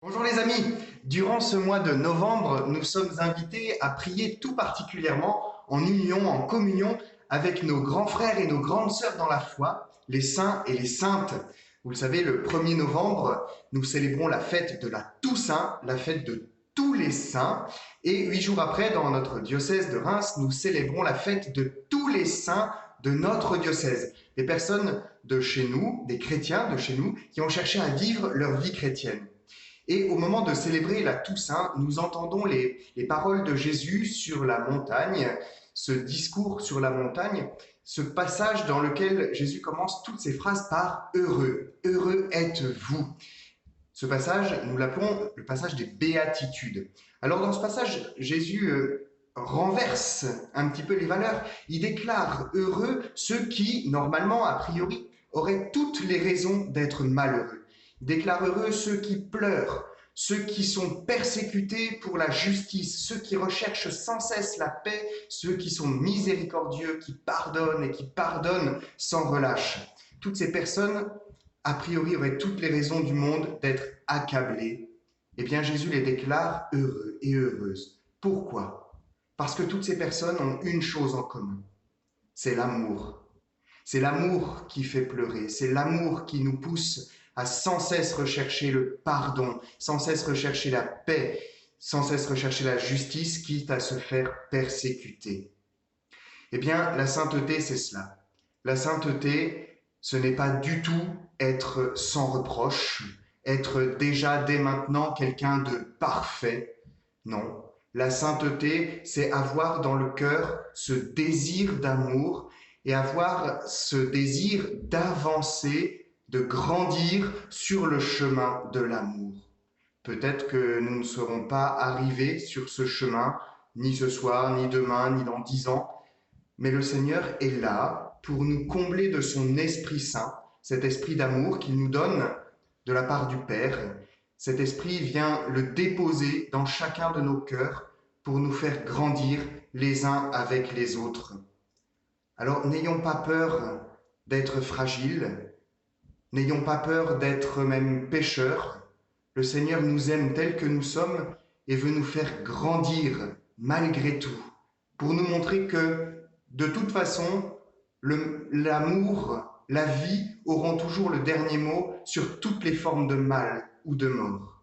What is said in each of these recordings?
Bonjour les amis, durant ce mois de novembre, nous sommes invités à prier tout particulièrement en union, en communion avec nos grands frères et nos grandes sœurs dans la foi, les saints et les saintes. Vous le savez, le 1er novembre, nous célébrons la fête de la Toussaint, la fête de tous les saints. Et 8 jours après, dans notre diocèse de Reims, nous célébrons la fête de tous les saints de notre diocèse. Des personnes de chez nous, des chrétiens de chez nous, qui ont cherché à vivre leur vie chrétienne. Et au moment de célébrer la Toussaint, nous entendons les paroles de Jésus sur la montagne, ce discours sur la montagne, ce passage dans lequel Jésus commence toutes ses phrases par heureux. Heureux êtes-vous. Ce passage, nous l'appelons le passage des béatitudes. Alors dans ce passage, Jésus renverse un petit peu les valeurs. Il déclare heureux ceux qui, normalement, a priori, auraient toutes les raisons d'être malheureux. Il déclare heureux ceux qui pleurent, ceux qui sont persécutés pour la justice, ceux qui recherchent sans cesse la paix, ceux qui sont miséricordieux, qui pardonnent et qui pardonnent sans relâche. Toutes ces personnes, a priori, auraient toutes les raisons du monde d'être accablées. Eh bien, Jésus les déclare heureux et heureuses. Pourquoi? Parce que toutes ces personnes ont une chose en commun, c'est l'amour. C'est l'amour qui fait pleurer, c'est l'amour qui nous pousse à sans cesse rechercher le pardon, sans cesse rechercher la paix, sans cesse rechercher la justice, quitte à se faire persécuter. Eh bien, la sainteté, c'est cela. La sainteté, ce n'est pas du tout être sans reproche, être déjà dès maintenant quelqu'un de parfait. Non. La sainteté, c'est avoir dans le cœur ce désir d'amour et avoir ce désir d'avancer, de grandir sur le chemin de l'amour. Peut-être que nous ne serons pas arrivés sur ce chemin, ni ce soir, ni demain, ni dans 10 ans, mais le Seigneur est là pour nous combler de son Esprit Saint, cet esprit d'amour qu'il nous donne de la part du Père. Cet esprit vient le déposer dans chacun de nos cœurs pour nous faire grandir les uns avec les autres. Alors n'ayons pas peur d'être fragiles, n'ayons pas peur d'être même pécheurs. Le Seigneur nous aime tels que nous sommes et veut nous faire grandir malgré tout, pour nous montrer que de toute façon, l'amour, la vie auront toujours le dernier mot sur toutes les formes de mal ou de mort.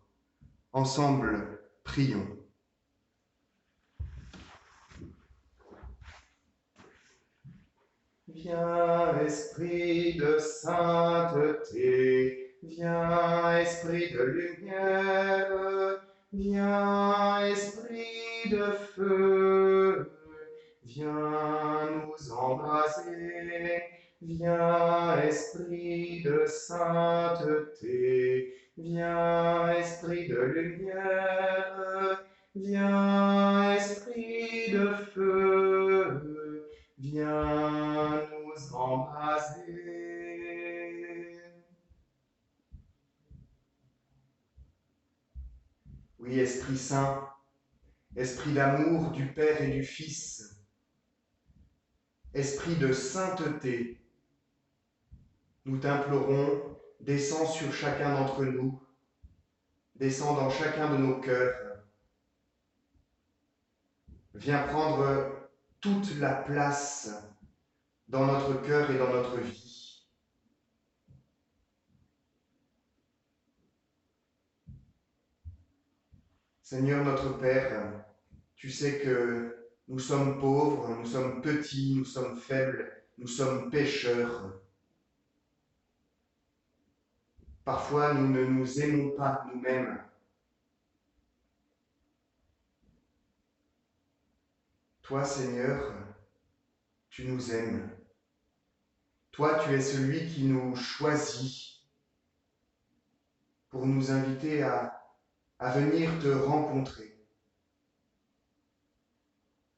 Ensemble, prions. Viens, esprit de sainteté, viens, esprit de lumière, viens, esprit de feu, viens nous embraser, viens, esprit de sainteté, viens, esprit de lumière, viens, esprit de feu, viens nous embraser. Oui, Esprit Saint, Esprit d'amour du Père et du Fils, Esprit de sainteté, nous t'implorons, descends sur chacun d'entre nous, descends dans chacun de nos cœurs, viens prendre toute la place dans notre cœur et dans notre vie. Seigneur notre Père, tu sais que nous sommes pauvres, nous sommes petits, nous sommes faibles, nous sommes pécheurs. Parfois, nous ne nous aimons pas nous-mêmes. Toi, Seigneur, tu nous aimes. Toi, tu es celui qui nous choisit pour nous inviter à venir te rencontrer,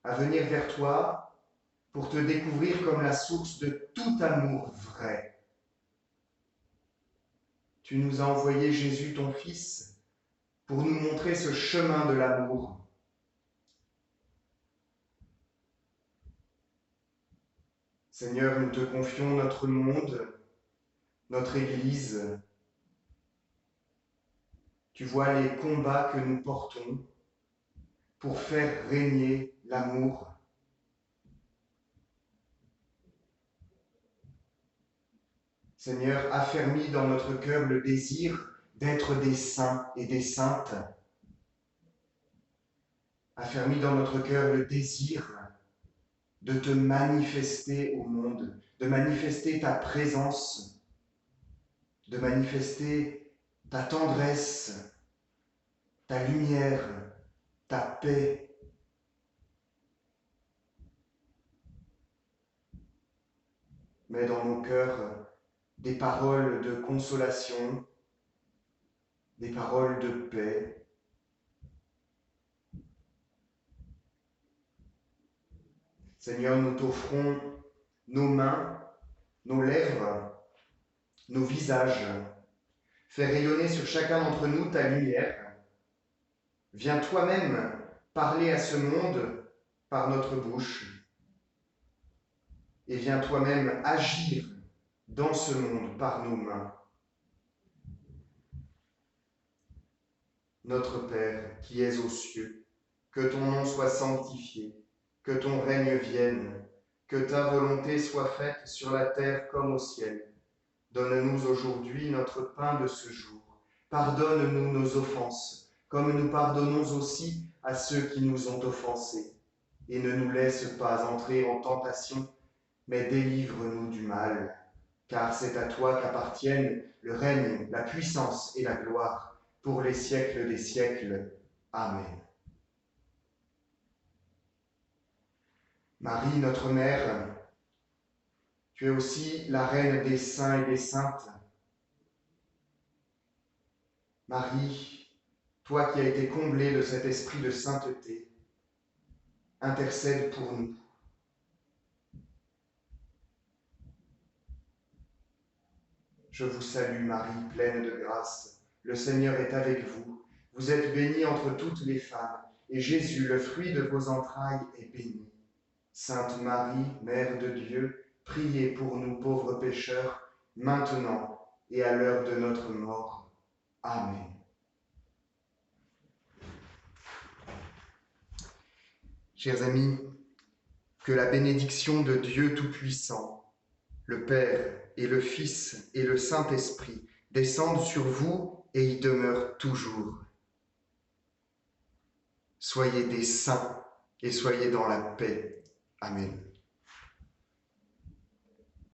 à venir vers toi pour te découvrir comme la source de tout amour vrai. Tu nous as envoyé Jésus, ton Fils, pour nous montrer ce chemin de l'amour. Seigneur, nous te confions notre monde, notre Église. Tu vois les combats que nous portons pour faire régner l'amour. Seigneur, affermis dans notre cœur le désir d'être des saints et des saintes. Affermis dans notre cœur le désir de te manifester au monde, de manifester ta présence, de manifester ta tendresse, ta lumière, ta paix. Mets dans nos cœurs des paroles de consolation, des paroles de paix. Seigneur, nous t'offrons nos mains, nos lèvres, nos visages. Fais rayonner sur chacun d'entre nous ta lumière. Viens toi-même parler à ce monde par notre bouche. Et viens toi-même agir dans ce monde par nos mains. Notre Père qui es aux cieux, que ton nom soit sanctifié, que ton règne vienne, que ta volonté soit faite sur la terre comme au ciel. Donne-nous aujourd'hui notre pain de ce jour. Pardonne-nous nos offenses, comme nous pardonnons aussi à ceux qui nous ont offensés. Et ne nous laisse pas entrer en tentation, mais délivre-nous du mal. Car c'est à toi qu'appartiennent le règne, la puissance et la gloire, pour les siècles des siècles. Amen. Marie, notre Mère, tu es aussi la reine des saints et des saintes. Marie, toi qui as été comblée de cet esprit de sainteté, intercède pour nous. Je vous salue Marie, pleine de grâce. Le Seigneur est avec vous. Vous êtes bénie entre toutes les femmes, et Jésus, le fruit de vos entrailles, est béni. Sainte Marie, Mère de Dieu, priez pour nous pauvres pécheurs, maintenant et à l'heure de notre mort. Amen. Chers amis, que la bénédiction de Dieu Tout-Puissant, le Père et le Fils et le Saint-Esprit descendent sur vous et y demeurent toujours. Soyez des saints et soyez dans la paix. Amen.